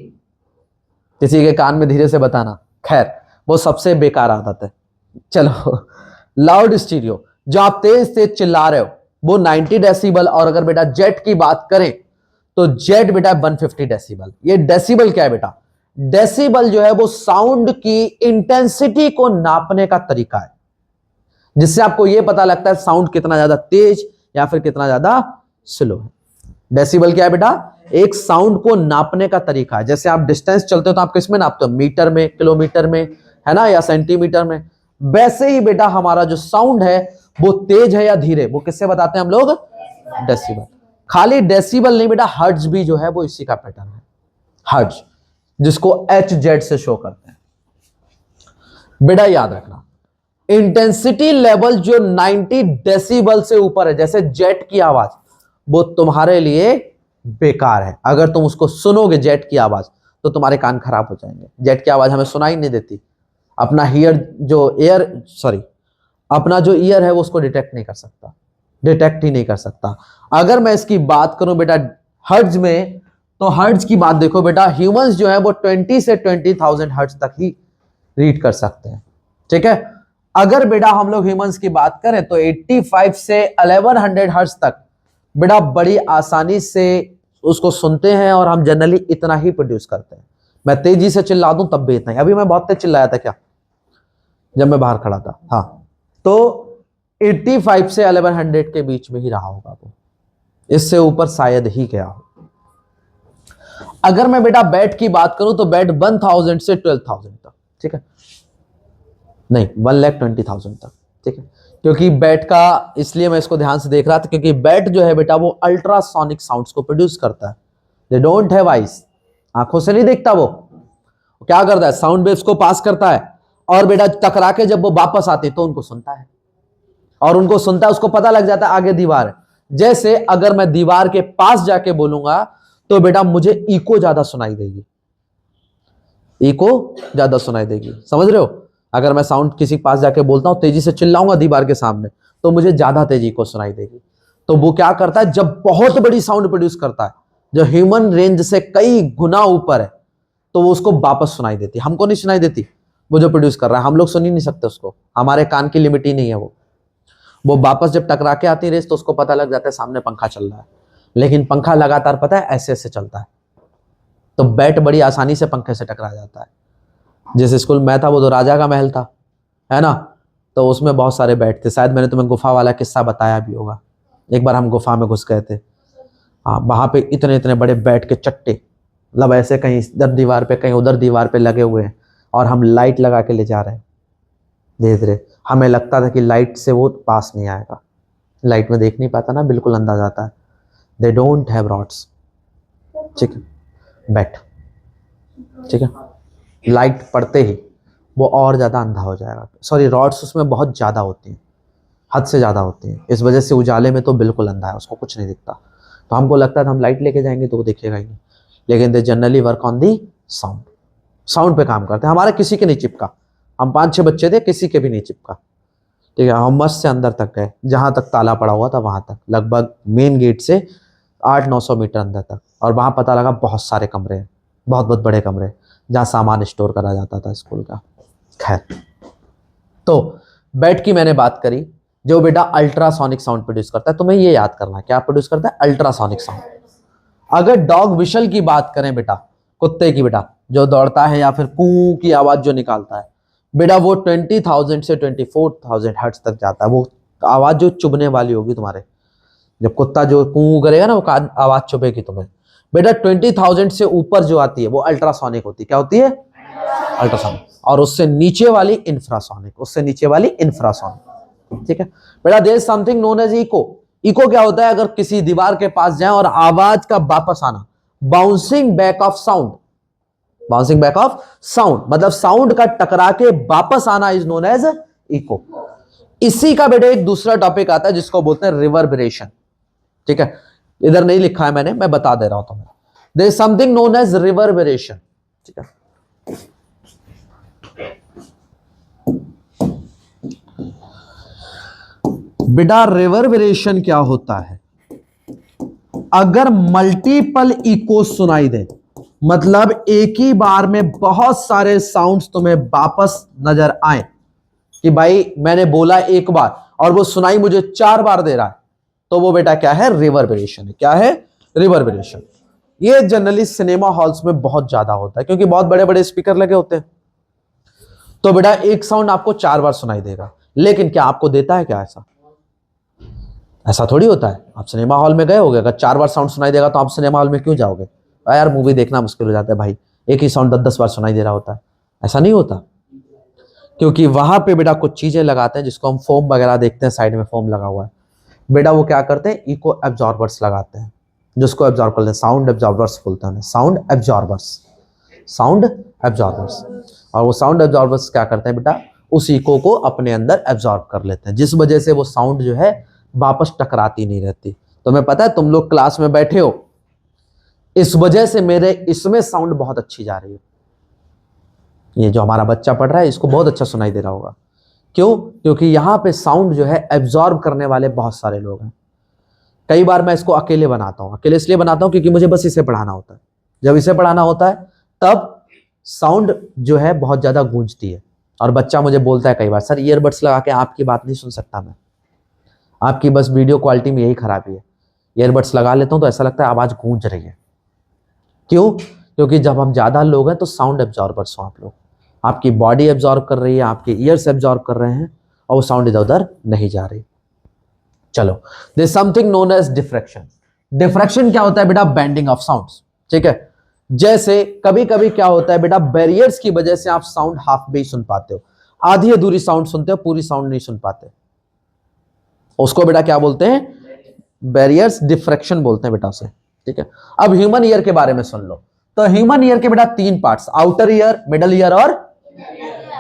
किसी के कान में धीरे से बताना, खैर वो सबसे बेकार आदत है। चलो लाउड स्टीरियो, जो आप तेज तेज चिल्ला रहे हो वो 90 डेसिबल, और अगर बेटा जेट की बात करें तो जेट बेटा 150 डेसिबल। ये डेसिबल क्या है बेटा? डेसिबल जो है वो साउंड की इंटेंसिटी को नापने का तरीका है, जिससे आपको यह पता लगता है साउंड कितना ज्यादा तेज या फिर कितना ज्यादा स्लो है। डेसिबल क्या है बेटा? एक साउंड को नापने का तरीका है। जैसे आप डिस्टेंस चलते हो तो आप किसमें नापते हो? मीटर में, किलोमीटर में, है ना, या सेंटीमीटर में। वैसे ही बेटा हमारा जो साउंड है वो तेज है या धीरे, वो किससे बताते हैं हम लोग? डेसिबल। खाली डेसिबल नहीं बेटा, हर्ट्ज भी जो है वो इसी का पैटर्न है, हर्ट्ज, जिसको HZ से शो करते हैं। बेटा याद रखना, इंटेंसिटी लेवल जो 90 डेसिबल से ऊपर है, जैसे जेट की आवाज, वो तुम्हारे लिए बेकार है। अगर तुम उसको सुनोगे जेट की आवाज तो तुम्हारे कान खराब हो जाएंगे। जेट की आवाज हमें सुनाई नहीं देती, अपना अपना जो ईयर है वो उसको डिटेक्ट नहीं कर सकता, डिटेक्ट ही नहीं कर सकता। अगर मैं इसकी बात करूं बेटा हर्ट्ज में, तो हर्ट्ज की बात देखो बेटा, ह्यूमंस जो है वो 20 से 20,000 हर्ट्ज तक ही रीड कर सकते हैं, ठीक है। अगर बेटा हम लोग ह्यूमंस की बात करें तो 85 से 1100 हर्ट्ज तक बेटा बड़ी आसानी से उसको सुनते हैं, और हम जनरली इतना ही प्रोड्यूस करते हैं। मैं तेजी से चिल्ला दूं तब भी इतना ही। अभी मैं बहुत तेज चिल्लाया था क्या जब मैं बाहर खड़ा था? हाँ, तो 85 से 1100 के बीच में ही रहा होगा वो, इससे ऊपर शायद ही गया हो। अगर मैं बेटा बैट की बात करूं तो बैट 1000 से 12,000 तक, ठीक है, नहीं 1,20,000 तक, ठीक है। क्योंकि बैट का, इसलिए मैं इसको ध्यान से देख रहा था, क्योंकि बैट जो है बेटा वो अल्ट्रासोनिक साउंड्स को प्रोड्यूस करता है। दे डोंट हैव आईज, आंखों से नहीं देखता वो क्या करता है? साउंड वेव्स को पास करता है, और बेटा टकरा के जब वो वापस आते तो उनको सुनता है, और उनको सुनता है, उसको पता लग जाता है आगे दीवार है। जैसे अगर मैं दीवार के पास जाके बोलूंगा तो बेटा मुझे इको ज्यादा सुनाई देगी, इको ज्यादा सुनाई देगी, समझ रहे हो? अगर मैं साउंड किसी के पास जाके बोलता हूं, तेजी से चिल्लाऊंगा दीवार के सामने, तो मुझे ज्यादा तेजी इको सुनाई देगी। तो वो क्या करता है, जब बहुत बड़ी साउंड प्रोड्यूस करता है जो ह्यूमन रेंज से कई गुना ऊपर है, तो वो उसको वापस सुनाई देती है। हमको नहीं सुनाई देती, वो जो प्रोड्यूस कर रहा है हम लोग सुन ही नहीं सकते उसको, हमारे कान की लिमिट ही नहीं है। वो वापस जब टकरा के आती है रेस तो उसको पता लग जाता है सामने पंखा चल रहा है, लेकिन पंखा लगातार पता है ऐसे ऐसे चलता है, तो बैट बड़ी आसानी से पंखे से टकरा जाता है। जिस स्कूल में था वो तो राजा का महल था, है ना, तो उसमें बहुत सारे बैट थे। शायद मैंने तुम्हें गुफा वाला किस्सा बताया भी होगा। एक बार हम गुफा में घुस गए थे, हाँ, वहां पे इतने इतने बड़े बैट के चट्टे, मतलब ऐसे कहीं इधर दीवार पे कहीं उधर दीवार पे लगे हुए हैं, और हम लाइट लगा के ले जा रहे हैं धीरे धीरे। हमें लगता था कि लाइट से वो पास नहीं आएगा, लाइट में देख नहीं पाता ना, बिल्कुल अंदाज आता है। दे डोंट हैव रॉड्स, ठीक है, बैट, ठीक है, लाइट पड़ते ही वो और ज़्यादा अंधा हो जाएगा। सॉरी, रॉड्स उसमें बहुत ज़्यादा होती हैं, हद से ज़्यादा होती हैं, इस वजह से उजाले में तो बिल्कुल अंधा है, उसको कुछ नहीं दिखता। तो हमको लगता था हम लाइट लेके जाएंगे तो वो दिखेगा ही नहीं, लेकिन they generally work on the sound, sound पे काम करते हैं। हमारा किसी के नहीं चिपका, हम 5-6 बच्चे थे, किसी के भी नहीं चिपका, ठीक है। हम मस्त से अंदर तक गए, जहाँ तक ताला पड़ा हुआ था वहाँ तक, लगभग मेन गेट से 800-900 मीटर अंदर तक, और वहाँ पता लगा बहुत सारे कमरे हैं, बहुत बहुत बड़े कमरे जहाँ सामान स्टोर करा जाता था स्कूल का। खैर, तो बैट की मैंने बात करी, जो बेटा अल्ट्रासोनिक साउंड प्रोड्यूस करता है। तुम्हें ये याद करना है क्या प्रोड्यूस करता है? Ultrasonic sound. अगर डॉग विशल की बात करें बेटा, कुत्ते की बेटा, जो दौड़ता है या फिर कू की आवाज जो निकालता है बेटा, वो 20,000 से 24,000 हर्ट्ज तक जाता है। वो आवाज जो चुभने वाली होगी तुम्हारे, जब कुत्ता जो कू करेगा ना, वो आवाज चुभेगी तुम्हें बेटा। 20,000 से ऊपर जो आती है वो अल्ट्रासोनिक होती है। क्या होती है? अल्ट्रासोनिक। और उससे नीचे वाली इंफ्रासोनिक, उससे नीचे वाली इंफ्रासोनिक। ठीक है बेटा। There is something known as echo. Echo क्या होता है? अगर किसी दीवार के पास जाए और आवाज का वापस आना, bouncing back of sound. Bouncing back of sound मतलब साउंड का टकरा के वापस आना इज नोन एज इको। इसी का बेटे एक दूसरा टॉपिक आता है जिसको बोलते हैं रिवर्बरेशन। ठीक है, इधर नहीं लिखा है मैंने, मैं बता दे रहा हूं तुम्हें। There is something known as reverberation. ठीक है, बेटा रिवर्बरेशन क्या होता है? अगर मल्टीपल इको सुनाई दे, मतलब एक ही बार में बहुत सारे साउंड्स तुम्हें वापस नजर आए कि भाई मैंने बोला एक बार और वो सुनाई मुझे 4 बार दे रहा है, तो वो बेटा क्या है? रिवर्बरेशन है। क्या है? रिवर्बरेशन। ये जनरली सिनेमा हॉल्स में बहुत ज्यादा होता है क्योंकि बहुत बड़े बड़े स्पीकर लगे होते हैं। तो बेटा एक साउंड आपको 4 बार सुनाई देगा, लेकिन क्या आपको देता है क्या ऐसा? ऐसा थोड़ी होता है। आप सिनेमा हॉल में गए होगे, अगर 4 बार साउंड सुनाई देगा तो आप सिनेमा हॉल में क्यों जाओगे? यार मूवी देखना मुश्किल हो जाता है भाई, एक ही साउंड 10-10 बार सुनाई दे रहा होता है। ऐसा नहीं होता, क्योंकि वहां पे बेटा कुछ चीजें लगाते हैं जिसको हम फोम वगैरह देखते हैं, साइड में फोम लगा हुआ है बेटा। वो क्या करते हैं? इको एब्जॉर्बर्स लगाते हैं, जिसको एब्जॉर्ब करते हैं, साउंड एब्जॉर्बर्स बोलते हैं, साउंड एब्जॉर्बर्स, साउंड एब्जॉर्बर्स। और वो साउंड एब्जॉर्बर्स क्या करते हैं बेटा? उस इको को अपने अंदर एब्जॉर्ब कर लेते हैं, जिस वजह से वो साउंड जो है वापस टकराती नहीं रहती। तुम्हें पता है, तुम लोग क्लास में बैठे हो, इस वजह से मेरे इसमें साउंड बहुत अच्छी जा रही है। ये जो हमारा बच्चा पढ़ रहा है इसको बहुत अच्छा सुनाई दे रहा होगा। क्यों? क्योंकि यहां पे साउंड जो है एब्जॉर्ब करने वाले बहुत सारे लोग हैं। कई बार मैं इसको अकेले बनाता हूं, अकेले इसलिए बनाता हूं क्योंकि मुझे बस इसे पढ़ाना होता है। जब इसे पढ़ाना होता है तब साउंड जो है बहुत ज्यादा गूंजती है, और बच्चा मुझे बोलता है कई बार, सर ईयरबड्स लगा के आपकी बात नहीं सुन सकता मैं, आपकी बस वीडियो क्वालिटी में यही खराबी है। ईयरबड्स लगा लेता हूं तो ऐसा लगता है आवाज गूंज रही है। क्यों? क्योंकि जब हम ज्यादा लोग हैं तो साउंड एब्जॉर्बर्स हो आप लोग, आपकी बॉडी एब्जॉर्ब कर रही है, आपके ईयर्स एब्जॉर्ब कर रहे हैं, और वो साउंड इधर उधर नहीं जा रही। चलो, there is something known as diffraction. Diffraction क्या होता है बेटा? Bending of sounds. ठीक है, जैसे कभी कभी क्या होता है बेटा, बैरियर्स की वजह से आप साउंड हाफ में ही सुन पाते हो, आधी अधूरी साउंड सुनते हो, पूरी साउंड नहीं सुन पाते। उसको बेटा क्या बोलते हैं? बैरियर्स डिफ्रैक्शन बोलते हैं बेटा उसे। ठीक है, अब ह्यूमन ईयर के बारे में सुन लो। तो ह्यूमन ईयर के बेटा 3 parts, outer ear, middle ear और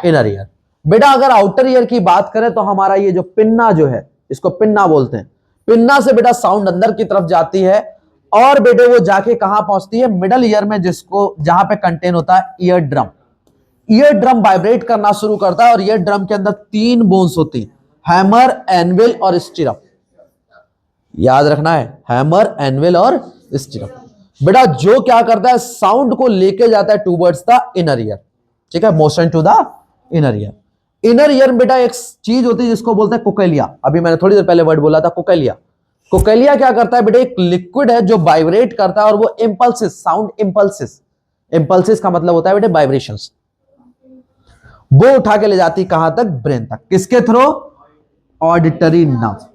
इनर ईयर। बेटा अगर आउटर ईयर की बात करें तो हमारा ये जो पिन्ना जो है, इसको पिन्ना बोलते हैं। पिन्ना से बेटा साउंड अंदर की तरफ जाती है, और बेटे वो जाके कहां पहुंचती है? मिडल ईयर में, जिसको जहां पे कंटेन होता है ear drum. Ear drum vibrate करना शुरू करता है, और ईयर ड्रम के अंदर 3 बोन्स होती है, हैमर, एनविल और स्टिरअप। याद रखना है, हैमर, एनविल और स्टिरअप। बेटा जो क्या करता है? साउंड को लेके जाता है टूवर्ड्स द इनर ईयर। ठीक है, motion to the inner ear. Inner ear में बेटा एक चीज होती है जिसको बोलते हैं कोकेलिया। अभी मैंने थोड़ी देर पहले वर्ड बोला था कोकेलिया। कोकेलिया क्या करता है बेटा? एक लिक्विड है जो वाइब्रेट करता है, और वो इंपल्सिस, साउंड इंपल्सिस, इंपल्सिस का मतलब होता है बेटा वाइब्रेशंस, वो उठा के ले जाती कहां तक? ब्रेन तक। किसके थ्रू? Auditory nerve.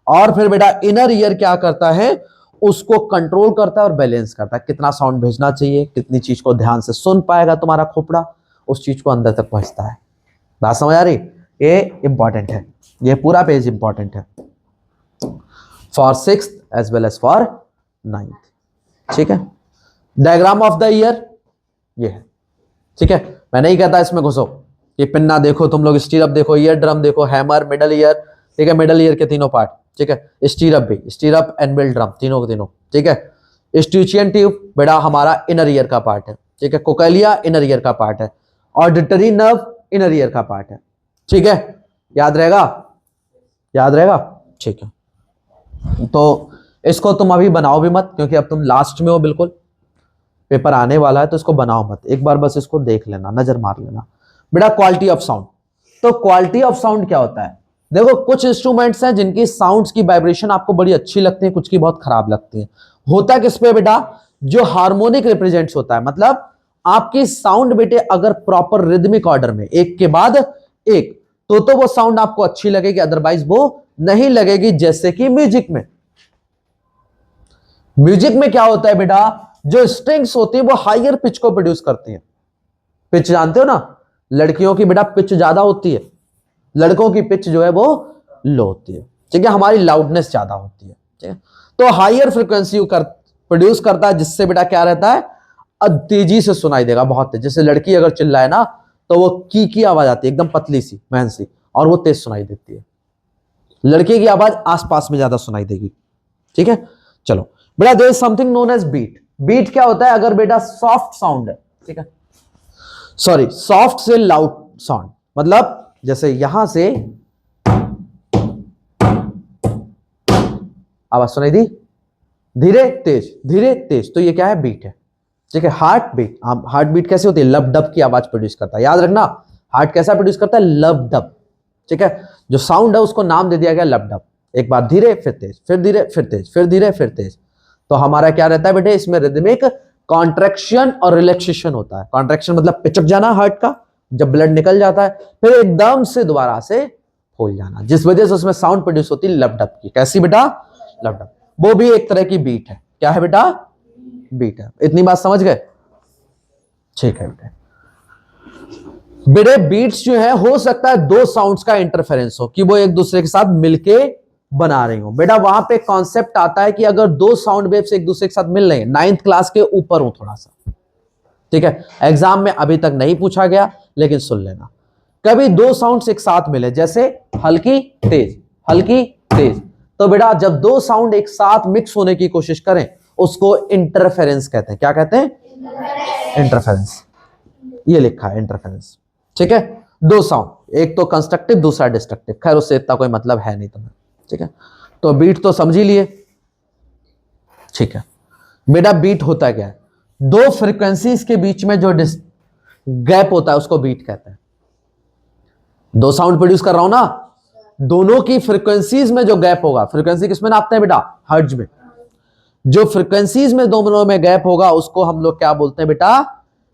और फिर बेटा इनर ईयर क्या करता है? उसको कंट्रोल करता है और बैलेंस करता है, कितना साउंड भेजना चाहिए, कितनी चीज को ध्यान से सुन पाएगा तुम्हारा खोपड़ा, उस चीज को अंदर तक पहुंचता है। बात समझ आ रही? ये इंपॉर्टेंट है, ये पूरा पेज इंपॉर्टेंट है for 6th as well as for 9th। ठीक है, डायग्राम ऑफ द ईयर ये है। ठीक है, मैं नहीं कहता इसमें घुसो, ये पिन्ना देखो तुम लोग, स्टीरअप देखो, ईयर ड्रम देखो, हैमर, मिडल ईयर। ठीक है, मिडल ईयर के तीनों पार्ट। ठीक है, स्टीरअप भी, स्टीरअप, एनविल, ड्रम, तीनों के तीनों। ठीक है, स्ट्यूचियन ट्यूब बेटा हमारा इनर ईयर का पार्ट है। ठीक है, कोकेलिया इनर ईयर का पार्ट है, ऑडिटरी नर्व इनर ईयर का पार्ट है। ठीक है, याद रहेगा? याद रहेगा? ठीक है, तो इसको तुम अभी बनाओ भी मत, क्योंकि अब तुम लास्ट में हो, बिल्कुल पेपर आने वाला है, तो इसको बनाओ मत, एक बार बस इसको देख लेना, नजर मार लेना। बेटा क्वालिटी ऑफ साउंड। तो क्वालिटी ऑफ साउंड क्या होता है? देखो कुछ इंस्ट्रूमेंट्स हैं जिनकी साउंड्स की वाइब्रेशन आपको बड़ी अच्छी लगती है, कुछ की बहुत खराब लगती है। होता किस पे बेटा, जो हार्मोनिक रिप्रेजेंट्स होता है, मतलब आपकी साउंड बेटे अगर प्रॉपर रिदमिक ऑर्डर में एक के बाद एक, तो वो साउंड आपको अच्छी लगेगी, अदरवाइज वो नहीं लगेगी। जैसे कि म्यूजिक में, म्यूजिक में क्या होता है बेटा, जो स्ट्रिंग्स होती है वो हायर पिच को प्रोड्यूस करती है। पिच जानते हो ना, लड़कियों की बेटा पिच ज्यादा होती है, लड़कों की पिच जो है वो लो होती है, ठीक है, हमारी लाउडनेस ज्यादा होती है, ठीक है। तो हायर फ्रीक्वेंसी प्रोड्यूस करता है, जिससे बेटा क्या रहता है, तेजी से सुनाई देगा, बहुत तेज। जैसे लड़की अगर चिल्लाए ना तो वो की आवाज आती है, एकदम पतली सी महन सी, और वो तेज सुनाई देती है। लड़के की आवाज आसपास में ज्यादा सुनाई देगी, ठीक है। चलो बेटा, there is something known as beat. Beat क्या होता है, अगर बेटा सॉफ्ट साउंड है, ठीक है, सॉरी सॉफ्ट से लाउड साउंड, मतलब जैसे यहां से आवाज सुनाई दी, धीरे तेज, तो ये क्या है, बीट है, ठीक है। हार्ट बीट, हार्ट बीट कैसे होती है, लब डब की आवाज प्रोड्यूस करता है, याद रखना, हार्ट कैसा प्रोड्यूस करता है, लब डब, ठीक है। जो साउंड है उसको नाम दे दिया गया लब डब। एक बार धीरे फिर तेज, फिर धीरे फिर तेज, फिर धीरे फिर तेज, तो हमारा क्या रहता है बेटे, इसमें रिदमिक कॉन्ट्रैक्शन और रिलैक्सेशन होता है। कॉन्ट्रैक्शन मतलब पिचक जाना हार्ट का, जब ब्लड निकल जाता है, फिर एकदम से दोबारा से फूल जाना, जिस वजह से उसमें साउंड प्रोड्यूस होती है लब डब की। कैसी बेटा, लब डब, वो भी एक तरह की बीट है। क्या है बेटा, बीट है। इतनी बात समझ गए, ठीक है बेटे। बेटे बीट्स जो है, हो सकता है दो साउंड्स का इंटरफेरेंस हो, कि वो एक दूसरे के साथ मिलके बना रही हो। बेटा वहां पे कॉन्सेप्ट आता है कि अगर दो साउंड वेव्स एक दूसरे के साथ मिल रहे हैं, 9th क्लास के ऊपर हो थोड़ा सा, ठीक है, एग्जाम में अभी तक नहीं पूछा गया, लेकिन सुन लेना, कभी दो साउंड्स एक साथ मिले, जैसे हल्की तेज, तो बेटा जब दो साउंड एक साथ मिक्स होने की कोशिश करें, उसको इंटरफेरेंस कहते हैं। क्या कहते हैं, इंटरफेरेंस, ये लिखा है इंटरफेरेंस, ठीक है। दो साउंड, एक तो कंस्ट्रक्टिव दूसरा डिस्ट्रक्टिव, खैर उससे इतना कोई मतलब है नहीं तुम्हें, ठीक है। तो बीट तो समझ ही लिए, ठीक है। बेटा बीट होता क्या है, दो फ्रीक्वेंसीज के बीच में जो गैप होता है उसको बीट कहते हैं। दो साउंड प्रोड्यूस कर रहा हूं ना, दोनों की फ्रीक्वेंसीज में जो गैप होगा, फ्रीक्वेंसी किसमें नापते हैं बेटा, हर्ट्ज में, जो फ्रीक्वेंसीज में दोनों में गैप होगा उसको हम लोग क्या बोलते हैं बेटा,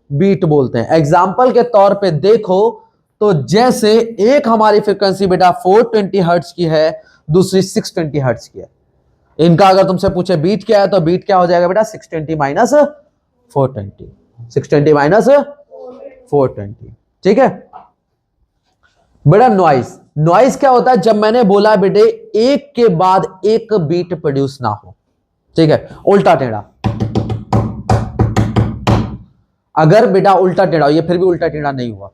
बीट बोलते हैं। एग्जाम्पल के तौर पे देखो तो जैसे एक हमारी फ्रीक्वेंसी बेटा 420 हर्ट्ज की है, दूसरी 620 हर्ट्ज की है, इनका अगर तुमसे पूछे बीट क्या है, तो बीट क्या हो जाएगा बेटा, 620 माइनस 420, 620 माइनस 420, ठीक है बेटा। नॉइस, नॉइस क्या होता है, जब मैंने बोला बेटे एक के बाद एक बीट प्रोड्यूस ना हो, ठीक है। उल्टा टेढ़ा, अगर बेटा उल्टा टेढ़ा, ये फिर भी उल्टा टेढ़ा नहीं हुआ,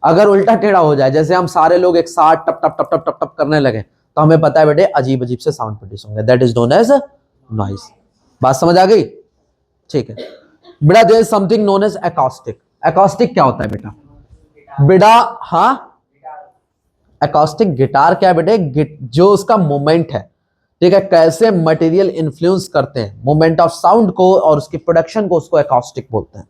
अगर उल्टा टेढ़ा हो जाए, जैसे हम सारे लोग एक साथ टप टप टप टप टप टप करने लगे, तो हमें पता है बेटे अजीब अजीब से साउंड प्रोड्यूस होंगे, that is known as noise. बात समझ आ गई, ठीक है बेटा। There is something known as acoustic. Acoustic क्या होता है बेटा, बेटा हाँ, एकॉस्टिक गिटार क्या है बेटे, जो उसका मोमेंट है, ठीक है, कैसे मटेरियल इन्फ्लुएंस करते हैं मोमेंट ऑफ साउंड को और उसकी प्रोडक्शन को, उसको एकॉस्टिक बोलते हैं।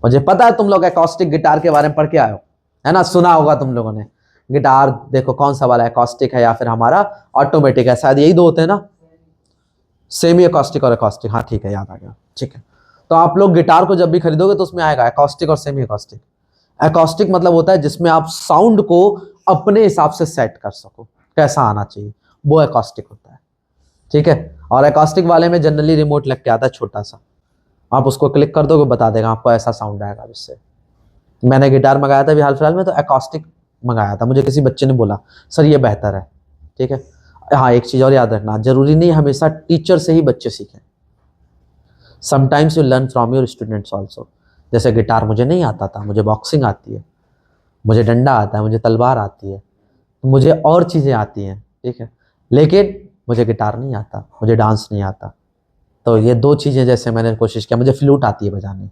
मुझे पता है तुम लोग एकॉस्टिक गिटार के बारे में पढ़ के आए हो, है ना, सुना होगा तुम लोगों ने। गिटार देखो कौन सा वाला, एकॉस्टिक है या फिर हमारा ऑटोमेटिक है, शायद यही दो होते हैं ना, सेमी एकॉस्टिक और एकॉस्टिक, हाँ ठीक है, याद आ गया, ठीक है। तो आप लोग गिटार को जब भी खरीदोगे तो उसमें आएगा एकॉस्टिक और सेमी एकॉस्टिक। एकॉस्टिक मतलब होता है जिसमें आप साउंड को अपने हिसाब से सेट कर सको, कैसा आना चाहिए, वो एकॉस्टिक होता है, ठीक है। और एकॉस्टिक वाले में जनरली रिमोट लग के आता है छोटा सा, आप उसको क्लिक कर दोगे बता देगा आपको ऐसा साउंड आएगा। इससे मैंने गिटार मंगाया था अभी हाल फिलहाल में, तो एकॉस्टिक मंगाया था, मुझे किसी बच्चे ने बोला सर ये बेहतर है, ठीक है। हाँ एक चीज़ और याद रखना, जरूरी नहीं हमेशा टीचर से ही बच्चे सीखें, sometimes you learn from your students also. जैसे गिटार मुझे नहीं आता था, मुझे बॉक्सिंग आती है, मुझे डंडा आता है, मुझे तलवार आती है, मुझे और चीज़ें आती हैं, ठीक है, लेकिन मुझे गिटार नहीं आता, मुझे डांस नहीं आता। तो ये दो चीज़ें जैसे मैंने कोशिश किया, मुझे फ्लूट आती है बजाने,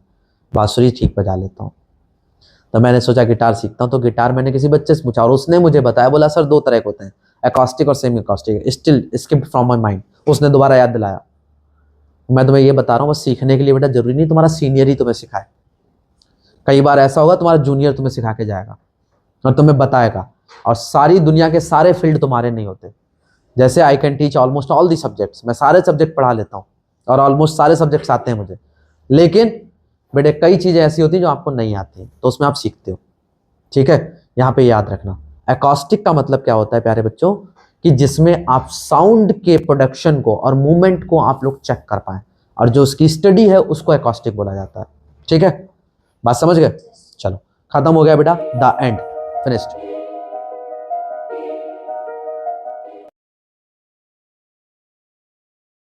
बांसुरी ठीक बजा लेता हूँ, तो मैंने सोचा गिटार सीखता हूँ। तो गिटार मैंने किसी बच्चे से पूछा और उसने मुझे बताया, बोला सर दो तरह के होते हैं, एकॉस्टिक और semi acoustic, still skip from my mind, उसने दोबारा याद दिलाया। मैं तुम्हें ये बता रहा हूँ, बस सीखने के लिए बेटा जरूरी नहीं तुम्हारा सीनियर ही तुम्हें सिखाए, कई बार ऐसा होगा तुम्हारा जूनियर तुम्हें सिखा के जाएगा और तुम्हें बताएगा और सारी दुनिया के सारे फील्ड तुम्हारे नहीं होते। जैसे I can teach almost all the subjects, मैं सारे सब्जेक्ट पढ़ा लेता हूँ और ऑलमोस्ट सारे सब्जेक्ट्स आते हैं मुझे, लेकिन बेटे कई चीजें ऐसी होती हैं जो आपको नहीं आती, तो उसमें आप सीखते हो। ठीक है, यहाँ पे याद रखना। एकॉस्टिक का मतलब क्या होता है प्यारे बच्चों, कि जिसमें आप साउंड के प्रोडक्शन को और मूवमेंट को आप लोग चेक कर पाए, और जो उसकी स्टडी है उसको एकॉस्टिक बोला जाता है। ठीक है, बात समझ गए? चलो खत्म हो गया बेटा, द एंड, फिनिश्ड।